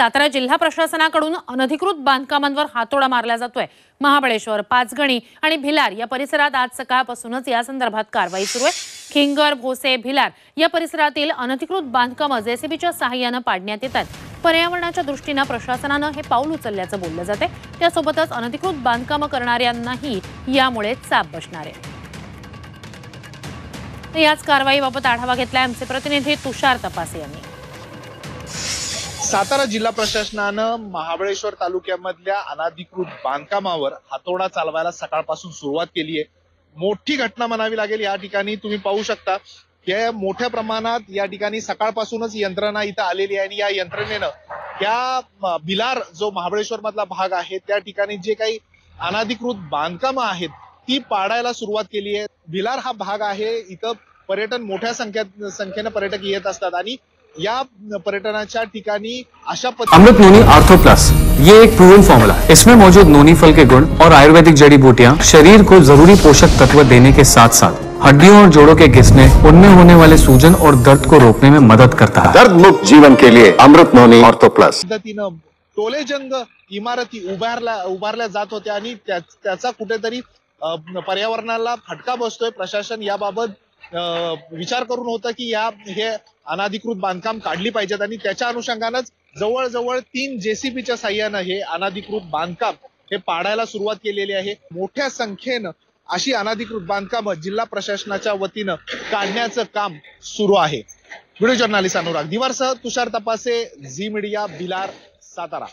सातारा जिल्हा प्रशासनाकडून अनधिकृत बांधकामांवर हातोडा मारला जातोय। महाबळेश्वर, पाचगणी आणि भिलार या परिसरात आज सकाळपासूनच या संदर्भात कारवाई सुरू आहे। खिंगर, भोसे, भिलार या परिसरातील अनधिकृत बांधकामं जेसीबीच्या सहाय्याने पाडण्यात येतात। पर्यावरणाच्या दृष्टीने प्रशासनाने हे पाऊल उचलल्याचं बोललं जाते। त्यासोबतच अनधिकृत बांधकामं करणाऱ्यांनाही यामुळे चाप बसणार आहे। याच कारवाईबाबत आढावा घेतलाय आमचे प्रतिनिधी तुषार तपासे यांनी। सातारा जिल्हा प्रशासनानं महाबळेश्वर तालुक्यामधल्या अनधिकृत बांधकामावर हातोडा चालवायला सकाळपासून सुरुवात केली आहे। मोठी घटना म्हणावी लागेल। या ठिकाणी तुम्ही पाहू शकता की मोठ्या प्रमाणात या ठिकाणी सकाळपासूनच यंत्रणा इथं आलेली आहे आणि या यंत्रणेनं त्या भिलार जो महाबळेश्वर मधला भाग आहे त्या ठिकाणी जे काही अनधिकृत बांधकामं आहेत ती पाडायला सुरुवात केली आहे। भिलार हा भाग आहे, इथं पर्यटन मोठ्या संख्येने पर्यटक येत असतात आणि या पर्यटनाच्या ठिकाणी अशा अमृत नोनी आर्थो प्लस ये एक प्रूवन फॉर्मूला है। इसमें मौजूद नोनी फल के गुण और आयुर्वेदिक जड़ी बूटियां शरीर को जरूरी पोषक तत्व देने के साथ साथ हड्डियों और जोड़ों के घिसने, उनमें होने वाले सूजन और दर्द को रोकने में मदद करता है। दर्द मुक्त जीवन के लिए अमृत नोनी आर्थो प्लस। पद्धतीनं टोलेजंग इमारती उभारल्या जात होत्या आणि त्याचा कुठेतरी पर्यावरणाला फटका बसतोय। प्रशासन याबाबत विचार करून होतं की हे अनधिकृत बांधकाम काढली पाहिजेत आणि त्याच्या अनुषंगानंच जवळजवळ 3 जेसीबीच्या साह्यानं हे अनधिकृत बांधकाम हे पाडायला सुरुवात केलेली आहे। मोठ्या संख्येनं अशी अनधिकृत बांधकामं जिल्हा प्रशासनाच्या वतीनं काढण्याचं काम सुरू आहे। व्हिडिओ जर्नलिस्ट अनुराग दिवारसह तुषार तपासे, झी मीडिया, भिलार, सातारा।